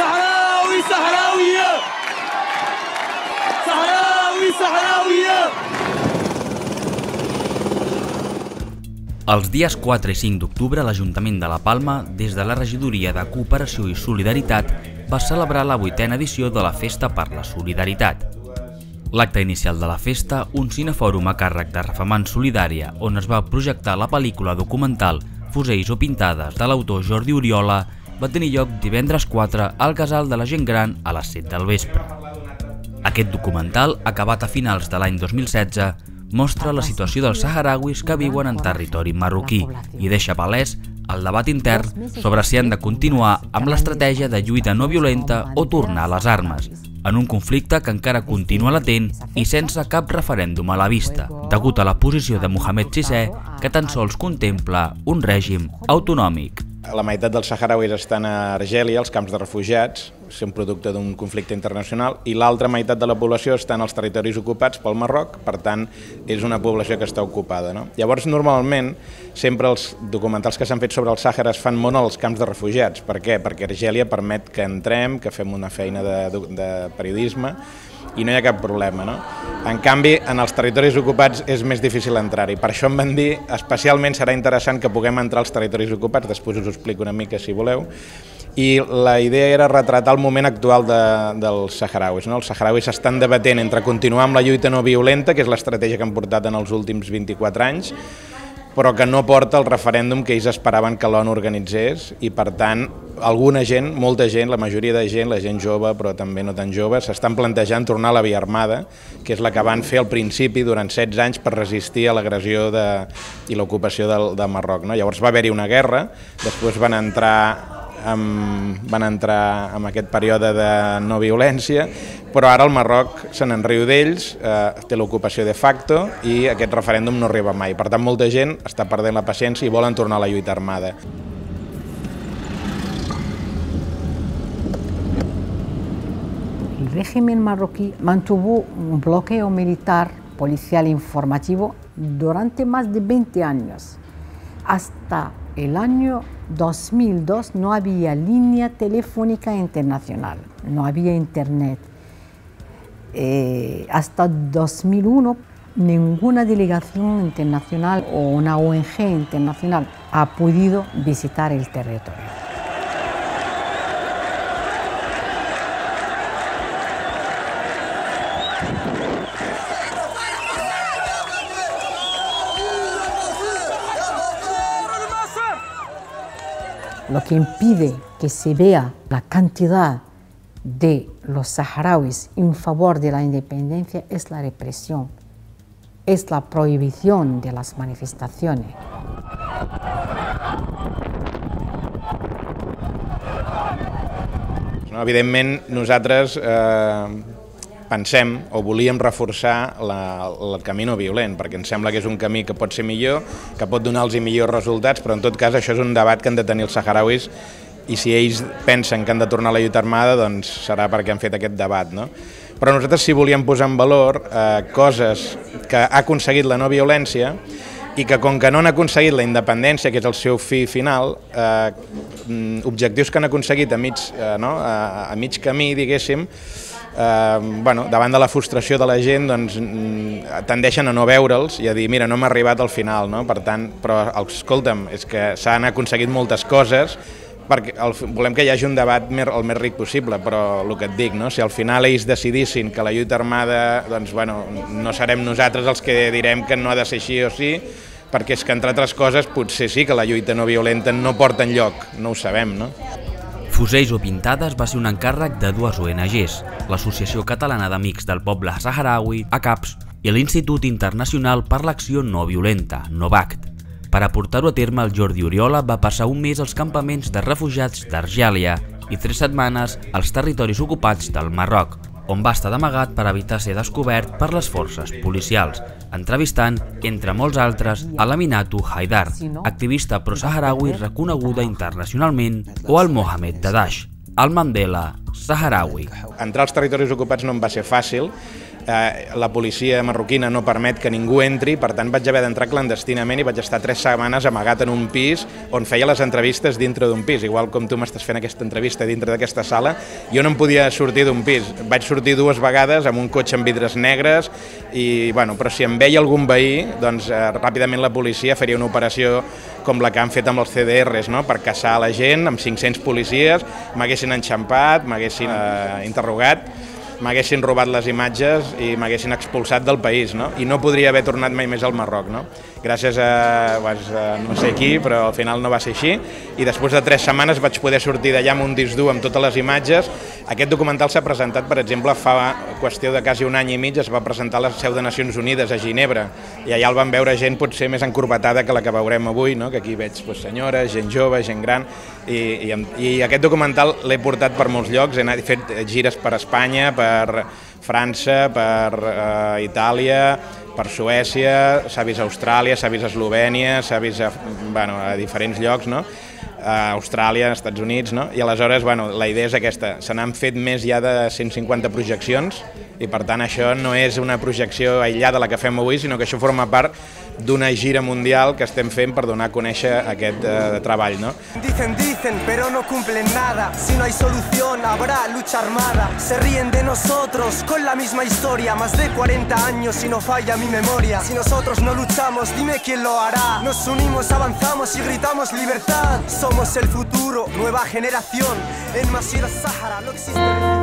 صحراوي صحراوية صحراوي صحراوية. Els dies 4 i 5 d'octubre, l'Ajuntament de La Palma, des de la Regidoria de Cooperació i Solidaritat, va celebrar la 8a edició de la Festa per la Solidaritat. L'acte inicial de la festa, un cinefòrum a càrrec de Refamant Solidària, on es va projectar la pel·lícula documental Fusells o pintades de l'autor Jordi Oriola, va tenir lloc divendres 4 al Casal de la Gent Gran a les 7 del vespre. Aquest documental, acabat a finals de l'any 2016, mostra la situació dels saharauis que viuen en territori marroquí i deixa palès el debat intern sobre si han de continuar amb l'estratègia de lluita no violenta o tornar a les armes, en un conflicte que encara continua latent i sense cap referèndum a la vista, degut a la posició de Mohamed VI, que tan sols contempla un règim autonòmic. La meitat dels saharauis estan a Argèlia, als camps de refugiats, sent producte d'un conflicte internacional, i l'altra meitat de la població està en els territoris ocupats pel Marroc, per tant, és una població que està ocupada. Llavors, normalment, sempre els documentals que s'han fet sobre el Sàhara es fan molt als camps de refugiats. Per què? Perquè Argèlia permet que entrem, que fem una feina de periodisme, i no hi ha cap problema. En canvi, en els territoris ocupats és més difícil entrar-hi. Per això em van dir, especialment serà interessant que puguem entrar als territoris ocupats, després us ho explico una mica si voleu, i la idea era retratar el moment actual dels saharauis. Els saharauis s'estan debatent entre continuar amb la lluita no violenta, que és l'estratègia que han portat en els últims 24 anys, però que no porta el referèndum que ells esperaven que l'ONU organitzés, i per tant alguna gent, molta gent, la majoria de gent, la gent jove però també no tan jove, s'estan plantejant tornar a la via armada, que és la que van fer al principi durant 16 anys per resistir a l'agressió i l'ocupació de Marroc. Llavors va haver-hi una guerra, després van entrar en aquest període de no violència, però ara el Marroc se n'en riu d'ells, té l'ocupació de facto i aquest referèndum no arriba mai. Per tant, molta gent està perdent la paciència i volen tornar a la lluita armada. El régimen marroquí mantuvo un bloqueo militar, policial informativo durante más de 20 años. Hasta el año 2002 no había línea telefónica internacional, no había internet. Hasta 2001 ninguna delegación internacional o una ONG internacional ha podido visitar el territorio. Lo que impide que se vea la cantidad de los saharauis en favor de la independencia es la represión, es la prohibición de las manifestaciones. Evidentment, nosaltres pensem o volíem reforçar el camí no violent, perquè ens sembla que és un camí que pot ser millor, que pot donar-los millors resultats, però en tot cas això és un debat que han de tenir els saharauis, i si ells pensen que han de tornar a la lluita armada, doncs serà perquè han fet aquest debat. Però nosaltres sí volíem posar en valor coses que ha aconseguit la no violència i que, com que no han aconseguit la independència, que és el seu fi final, objectius que han aconseguit a mig camí, diguéssim, davant de la frustració de la gent, tendeixen a no veure'ls i a dir, mira, no hem arribat al final. Per tant, però escolta'm, és que s'han aconseguit moltes coses, perquè volem que hi hagi un debat el més ric possible, però el que et dic, si al final ells decidissin que la lluita armada, doncs no serem nosaltres els que direm que no ha de ser així o sí, perquè és que, entre altres coses, potser sí que la lluita no violenta no porta enlloc, no ho sabem, Fusells o pintades va ser un encàrrec de dues ONGs, l'Associació Catalana d'Amics del Poble Saharaui, ACAPS, i l'Institut Internacional per l'Acció No Violenta, NOVACT. Per a portar-ho a terme, el Jordi Oriola va passar un mes als campaments de refugiats d'Argèlia i 3 setmanes als territoris ocupats del Marroc, on va estar d'amagat per evitar ser descobert per les forces policials, entrevistant, entre molts altres, a l'Aminatou Haidar, activista pro-saharaui reconeguda internacionalment, o al Mohamed Dadash, el Mandela saharaui. Entrar als territoris ocupats no em va ser fàcil, la policia marroquina no permet que ningú entri, per tant vaig haver d'entrar clandestinament i vaig estar 3 setmanes amagat en un pis on feia les entrevistes dintre d'un pis, igual com tu m'estàs fent aquesta entrevista dintre d'aquesta sala. Jo no em podia sortir d'un pis, vaig sortir 2 vegades amb un cotxe amb vidres negres i, bueno, però si em veia algun veí, doncs ràpidament la policia faria una operació com la que han fet amb els CDRs, no? Per caçar la gent amb 500 policies, m'haguessin enxampat, m'haguessin interrogat, m'haguessin robat les imatges i m'haguessin expulsat del país, no? I no podria haver tornat mai més al Marroc, no? Gràcies a no sé qui, però al final no va ser així, i després de 3 setmanes vaig poder sortir d'allà amb un disc dur amb totes les imatges. Aquest documental s'ha presentat, per exemple, fa qüestió de quasi un any i mig, es va presentar a la seu de Nacions Unides, a Ginebra, i allà el van veure gent potser més encorbatada que la que veurem avui, no? Que aquí veig senyores, gent jove, gent gran, i aquest documental l'he portat per molts llocs, he fet gires per Espanya, per França, per Itàlia, per Suècia, s'ha vist a Austràlia, s'ha vist a Eslovènia, s'ha vist a diferents llocs, no? A Austràlia, als Estats Units, no? I aleshores, la idea és aquesta, se n'han fet més ja de 150 projeccions i per tant això no és una projecció aïllada la que fem avui, sinó que això forma part d'una gira mundial que estem fent per donar a conèixer aquest treball, no? Dicen, pero no cumplen nada. Si no hay solución, habrá lucha armada. Se ríen de nosotros con la misma historia. Más de 40 años y no falla mi memoria. Si nosotros no luchamos, dime quién lo hará. Nos unimos, avanzamos y gritamos libertad. Somos el futuro, nueva generación. En Masjid al-Sahara no existe...